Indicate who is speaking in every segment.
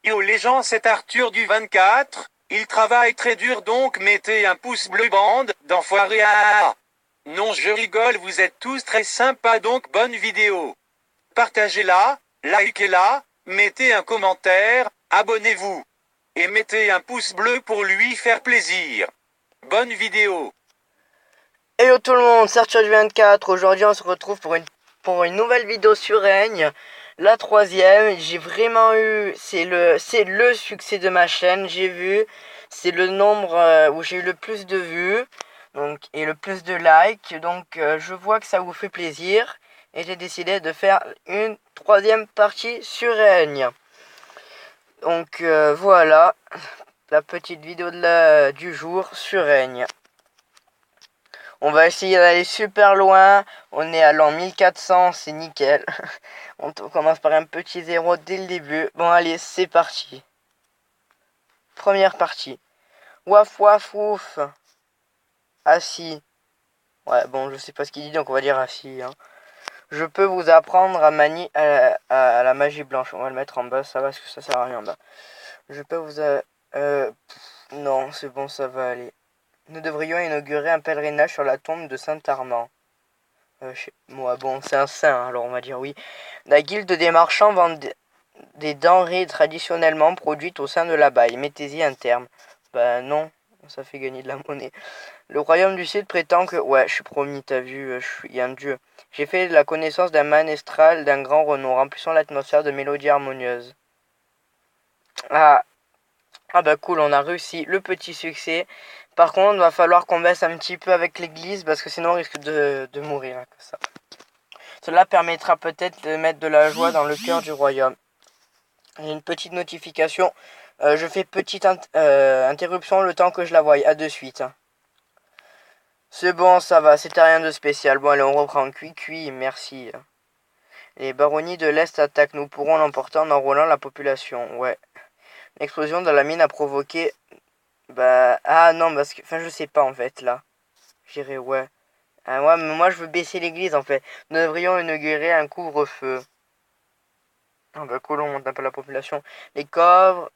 Speaker 1: Yo les gens, c'est Arthur du 24. Il travaille très dur donc mettez un pouce bleu bande d'enfoiré à. Non je rigole, vous êtes tous très sympas donc bonne vidéo. Partagez-la, likez-la, mettez un commentaire, abonnez-vous. Et mettez un pouce bleu pour lui faire plaisir. Bonne vidéo.
Speaker 2: Hello tout le monde, c'est Arthur du 24. Aujourd'hui on se retrouve pour une nouvelle vidéo sur Règne. La troisième, j'ai vraiment eu, c'est le succès de ma chaîne, j'ai vu. C'est le nombre où j'ai eu le plus de vues donc, et le plus de likes. Donc je vois que ça vous fait plaisir. Et j'ai décidé de faire une troisième partie sur Règne. Donc voilà, la petite vidéo du jour sur Règne. On va essayer d'aller super loin. On est à l'an 1400, c'est nickel. On commence par un petit zéro dès le début. Bon allez, c'est parti. Première partie. Waf waf ouf. Assis. Ouais, bon, je sais pas ce qu'il dit, donc on va dire assis. Hein. Je peux vous apprendre à manier à la magie blanche. On va le mettre en bas, ça va, parce que ça sert à rien en bas. Je peux vous... non, c'est bon, ça va aller. Nous devrions inaugurer un pèlerinage sur la tombe de Saint-Armand. Moi, bon, c'est un saint, alors on va dire oui. La guilde des marchands vend des denrées traditionnellement produites au sein de l'abbaye. Mettez-y un terme. Bah non, ça fait gagner de la monnaie. Le royaume du Sud prétend que... Ouais, je suis promis, t'as vu, je suis un dieu. J'ai fait la connaissance d'un manestral d'un grand renom, remplissant l'atmosphère de mélodies harmonieuses. Ah, ah bah cool, on a réussi le petit succès. Par contre, va falloir qu'on baisse un petit peu avec l'église, parce que sinon on risque de mourir, hein, comme ça. Cela permettra peut-être de mettre de la joie dans le cœur du royaume. J'ai une petite notification. Je fais petite interruption le temps que je la voie. À de suite. C'est bon, ça va. C'était rien de spécial. Bon, allez, on reprend. Cuit, merci. Les baronnies de l'Est attaquent. Nous pourrons l'emporter en enrôlant la population. Ouais. L'explosion de la mine a provoqué... Bah... Ah non, parce que... Enfin, je sais pas, en fait, là. J'irai, ouais. Ah ouais, mais moi, je veux baisser l'église, en fait. Nous devrions inaugurer un couvre-feu. Ah bah cool, on monte un peu la population. Les coffres...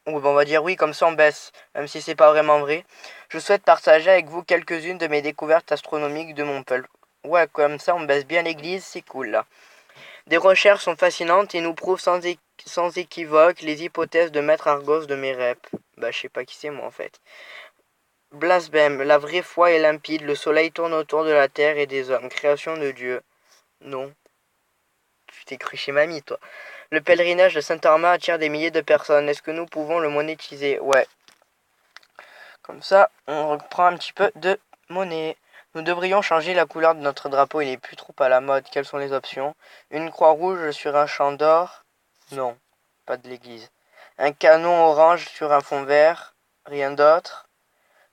Speaker 2: Ou on va dire oui, comme ça on baisse, même si c'est pas vraiment vrai. Je souhaite partager avec vous quelques-unes de mes découvertes astronomiques de mon peuple. Ouais, comme ça on baisse bien l'église, c'est cool là. Des recherches sont fascinantes et nous prouvent sans équivoque les hypothèses de Maître Argos de Mérep. Bah je sais pas qui c'est moi en fait. Blasphème, la vraie foi est limpide, le soleil tourne autour de la terre et des hommes, création de Dieu. Non, tu t'es cru chez mamie toi. Le pèlerinage de Saint-Armand attire des milliers de personnes. Est-ce que nous pouvons le monétiser? Ouais. Comme ça, on reprend un petit peu de monnaie. Nous devrions changer la couleur de notre drapeau. Il est plus trop à la mode. Quelles sont les options? Une croix rouge sur un champ d'or? Non, pas de l'église. Un canon orange sur un fond vert? Rien d'autre.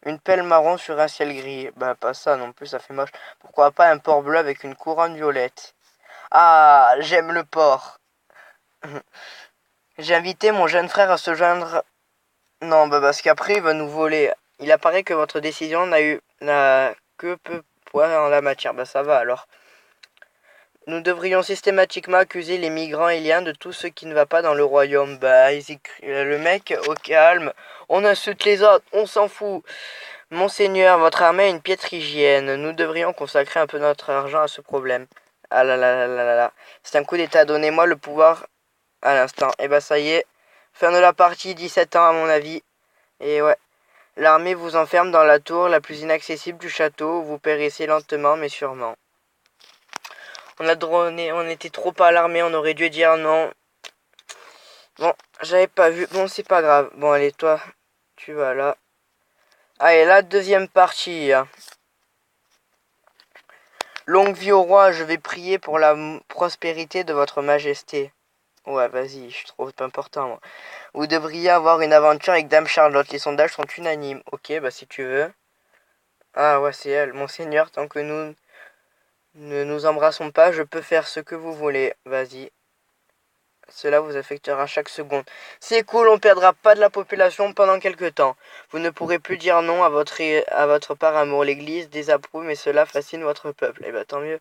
Speaker 2: Une pelle marron sur un ciel gris? Bah pas ça non plus, ça fait moche. Pourquoi pas un port bleu avec une couronne violette? Ah, j'aime le port. J'ai invité mon jeune frère à se joindre. Non, bah parce qu'après il va nous voler. Il apparaît que votre décision n'a que peu poids en la matière. Bah ça va alors. Nous devrions systématiquement accuser les migrants éliens de tout ce qui ne va pas dans le royaume. Bah le mec au calme. On insulte les autres, on s'en fout. Monseigneur, votre armée a une piètre hygiène. Nous devrions consacrer un peu notre argent à ce problème. Ah là là là là là là. C'est un coup d'état. Donnez-moi le pouvoir à l'instant. Et bah ça y est. Fin de la partie, 17 ans à mon avis. Et ouais. L'armée vous enferme dans la tour la plus inaccessible du château, où vous périssez lentement mais sûrement. On a droné, on était trop à l'armée, on aurait dû dire non. Bon, j'avais pas vu, bon c'est pas grave. Bon allez toi, tu vas là. Allez, la deuxième partie. Longue vie au roi, je vais prier pour la prospérité de votre majesté. Ouais, vas-y, je suis trop important moi. Vous devriez avoir une aventure avec Dame Charlotte, les sondages sont unanimes. Ok, bah si tu veux. Ah ouais, c'est elle. Monseigneur, tant que nous ne nous embrassons pas, je peux faire ce que vous voulez. Vas-y. Cela vous affectera chaque seconde. C'est cool, on perdra pas de la population pendant quelque temps. Vous ne pourrez plus dire non à votre par amour. L'église désapprouve, mais cela fascine votre peuple. Eh ben tant mieux.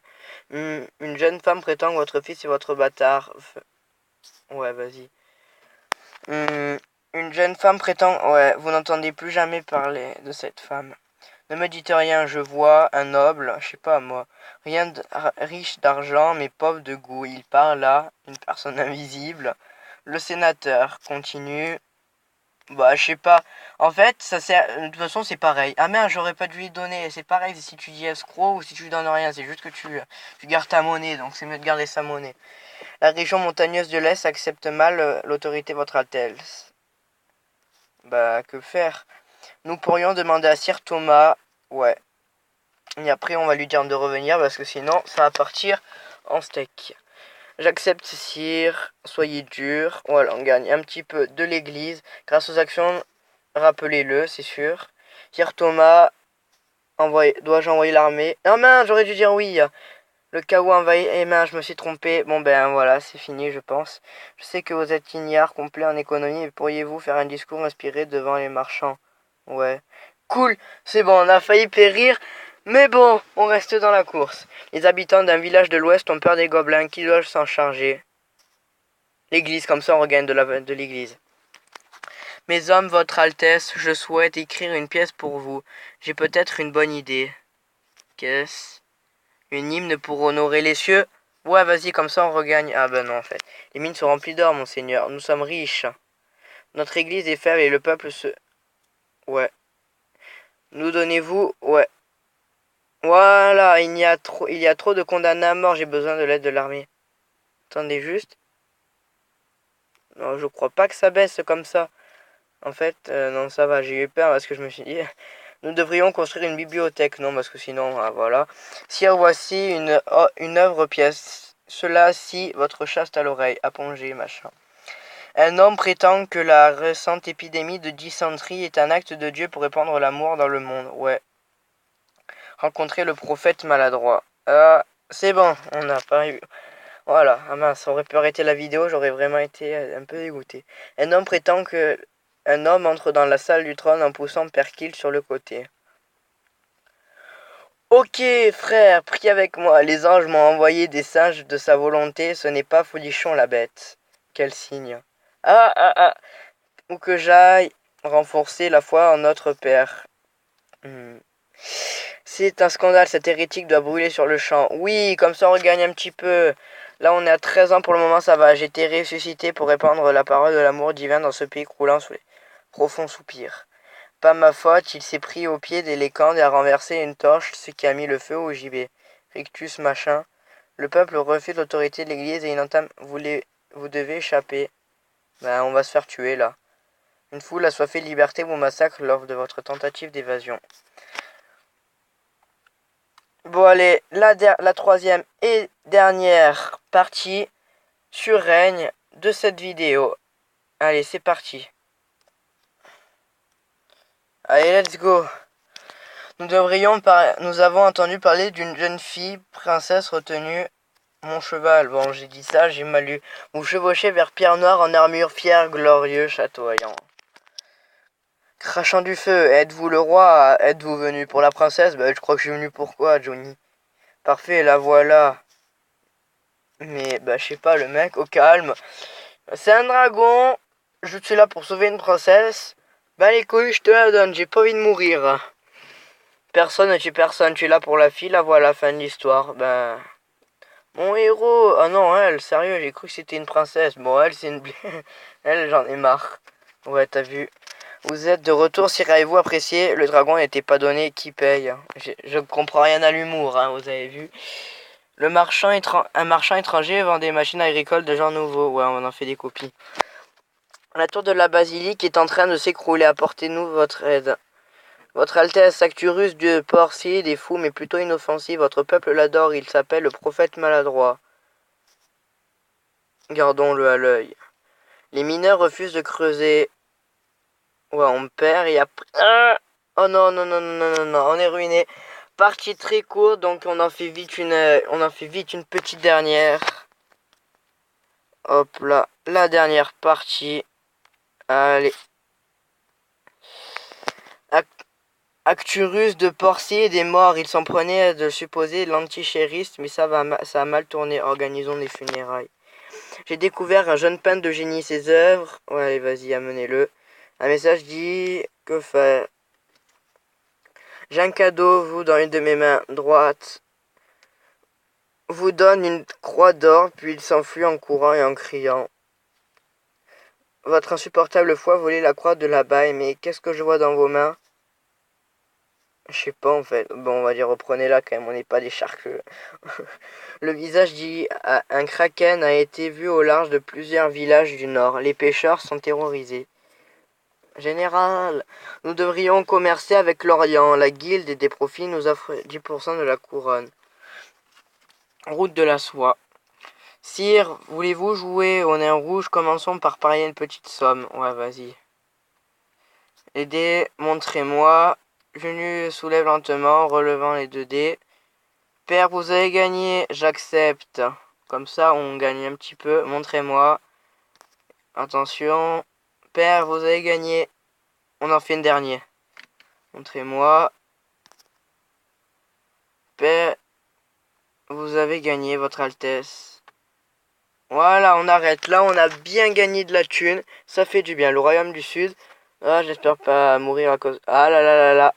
Speaker 2: Une jeune femme prétend que votre fils est votre bâtard. Ouais, vas-y. Une jeune femme prétend... Ouais, vous n'entendez plus jamais parler de cette femme. Ne me dites rien, je vois un noble, je sais pas moi, rien de riche d'argent, mais pauvre de goût. Il parle là, une personne invisible. Le sénateur continue. Bah, je sais pas. En fait, ça sert. De toute façon, c'est pareil. Ah merde, j'aurais pas dû lui donner. C'est pareil si tu dis escroc ou si tu lui donnes rien. C'est juste que tu gardes ta monnaie. Donc, c'est mieux de garder sa monnaie. La région montagneuse de l'Est accepte mal l'autorité votre Altesse. Bah, que faire? Nous pourrions demander à Sir Thomas. Ouais. Et après, on va lui dire de revenir parce que sinon, ça va partir en steak. J'accepte, sire. Soyez dur. Voilà, on gagne un petit peu de l'église. Grâce aux actions, rappelez-le, c'est sûr. Sire Thomas, dois-je envoyer l'armée? Non, mince, j'aurais dû dire oui. Le chaos envahit. Eh mince, je me suis trompé. Bon, ben voilà, c'est fini, je pense. Je sais que vous êtes ignare, complet en économie, mais pourriez-vous faire un discours inspiré devant les marchands? Ouais. Cool, c'est bon, on a failli périr. Mais bon, on reste dans la course. Les habitants d'un village de l'ouest ont peur des gobelins. Qui doit s'en charger? L'église, comme ça on regagne de l'église. Mes hommes, votre Altesse, je souhaite écrire une pièce pour vous. J'ai peut-être une bonne idée. Qu'est-ce? Une hymne pour honorer les cieux? Ouais, vas-y, comme ça on regagne. Ah ben non, en fait. Les mines sont remplies d'or, monseigneur. Nous sommes riches. Notre église est faible et le peuple se... Ouais. Nous donnez-vous... Ouais. Voilà, il y a trop de condamnés à mort. J'ai besoin de l'aide de l'armée. Attendez juste. Non, je crois pas que ça baisse comme ça. En fait, non, ça va. J'ai eu peur parce que je me suis dit... Nous devrions construire une bibliothèque. Non, parce que sinon, ah, voilà. Sire, voici une œuvre pièce. Cela, si votre chaste à l'oreille. Appongé, machin. Un homme prétend que la récente épidémie de dysenterie est un acte de Dieu pour répandre l'amour dans le monde. Ouais. Rencontrer le prophète maladroit. Ah, c'est bon, on n'a pas eu... Voilà, ah mince, ça aurait pu arrêter la vidéo, j'aurais vraiment été un peu dégoûté. Un homme prétend que... Un homme entre dans la salle du trône en poussant Perkil sur le côté. Ok, frère, prie avec moi. Les anges m'ont envoyé des singes de sa volonté. Ce n'est pas Folichon la bête. Quel signe. Ah, ah, ah. Où que j'aille renforcer la foi en notre Père. C'est un scandale, cet hérétique doit brûler sur le champ. Oui, comme ça on regagne un petit peu. Là on est à 13 ans pour le moment, ça va. J'ai été ressuscité pour répandre la parole de l'amour divin dans ce pays croulant sous les profonds soupirs. Pas ma faute, il s'est pris au pied des lécandes et a renversé une torche, ce qui a mis le feu au gibet. Rictus machin. Le peuple refuse l'autorité de l'église et il entame. Vous devez échapper. Ben on va se faire tuer là. Une foule assoiffée de liberté vous massacre lors de votre tentative d'évasion. Bon allez, la troisième et dernière partie sur règne de cette vidéo. Allez, c'est parti. Allez, let's go. Nous avons entendu parler d'une jeune fille, princesse retenue. Mon cheval, bon j'ai dit ça, j'ai mal lu. Vous chevauchez vers Pierre Noire en armure fière, glorieux, chatoyant. Crachant du feu, êtes-vous le roi? Êtes-vous venu pour la princesse? Ben je crois que je suis venu pour quoi, Johnny? Parfait, la voilà. Mais bah je sais pas, le mec, au calme. C'est un dragon. Je suis là pour sauver une princesse. Bah les couilles, je te la donne, j'ai pas envie de mourir. Personne ne tue personne, tu es là pour la fille, la voilà, fin de l'histoire. Ben... Mon héros. Ah non, elle, sérieux, j'ai cru que c'était une princesse. Bon, elle, c'est une... elle, j'en ai marre. Ouais, t'as vu. Vous êtes de retour, Sire, avez-vous apprécié? Le dragon n'était pas donné, qui paye? Je comprends rien à l'humour, hein, vous avez vu. Un marchand étranger vend des machines agricoles de genre nouveau. Ouais, on en fait des copies. La tour de la basilique est en train de s'écrouler. Apportez-nous votre aide. Votre Altesse, Acturus, dieu porcide est fou, mais plutôt inoffensif. Votre peuple l'adore, il s'appelle le prophète maladroit. Gardons-le à l'œil. Les mineurs refusent de creuser. Ouais, on perd et après... Ah oh non, non, non, non, non, non, on est ruiné. Partie très courte, donc on en fait vite une petite dernière. Hop là, la dernière partie. Allez. Acturus de Porcide est mort. Il s'en prenait de supposer l'antichériste, mais ça a mal tourné. Organisons des funérailles. J'ai découvert un jeune peintre de génie ses œuvres. Ouais, allez, vas-y, amenez-le. Un message dit que faire. J'ai un cadeau, vous, dans une de mes mains droites. Vous donne une croix d'or, puis il s'enfuit en courant et en criant. Votre insupportable foi volait la croix de la baille, mais qu'est-ce que je vois dans vos mains? Je sais pas en fait. Bon, on va dire reprenez-la quand même, on n'est pas des charcuts. Le visage dit un kraken a été vu au large de plusieurs villages du nord. Les pêcheurs sont terrorisés. Général, nous devrions commercer avec l'Orient. La guilde et des profits nous offre 10% de la couronne. Route de la soie. Sire, voulez-vous jouer au nain rouge? Commençons par parier une petite somme. Ouais, vas-y. Les dés, montrez-moi. Genu soulève lentement, relevant les 2 dés. Père, vous avez gagné. J'accepte. Comme ça, on gagne un petit peu. Montrez-moi. Attention. Père, vous avez gagné. On en fait une dernière. Montrez-moi. Père, vous avez gagné, Votre Altesse. Voilà, on arrête. Là, on a bien gagné de la thune. Ça fait du bien. Le Royaume du Sud. Ah, j'espère pas mourir à cause... Ah là là là là.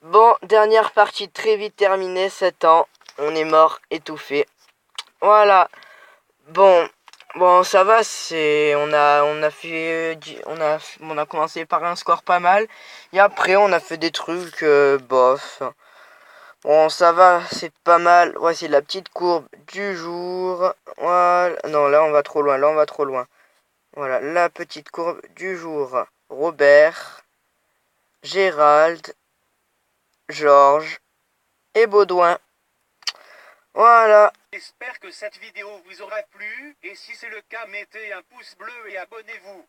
Speaker 2: Bon, dernière partie très vite terminée. 7 ans. On est mort, étouffé. Voilà. Bon, ça va, on a commencé par un score pas mal et après on a fait des trucs bof. Bon, ça va, c'est pas mal. Voici la petite courbe du jour. Voilà. Non, là on va trop loin, là on va trop loin. Voilà, la petite courbe du jour. Robert, Gérald, Georges et Baudouin. Voilà.
Speaker 1: J'espère que cette vidéo vous aura plu, et si c'est le cas, mettez un pouce bleu et abonnez-vous.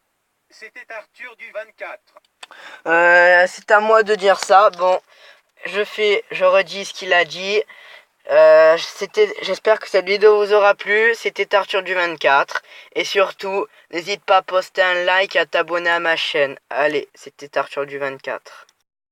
Speaker 1: C'était Arthur du 24.
Speaker 2: C'est à moi de dire ça. Bon, je redis ce qu'il a dit. J'espère que cette vidéo vous aura plu. C'était Arthur du 24. Et surtout, n'hésite pas à poster un like et à t'abonner à ma chaîne. Allez, c'était Arthur du 24.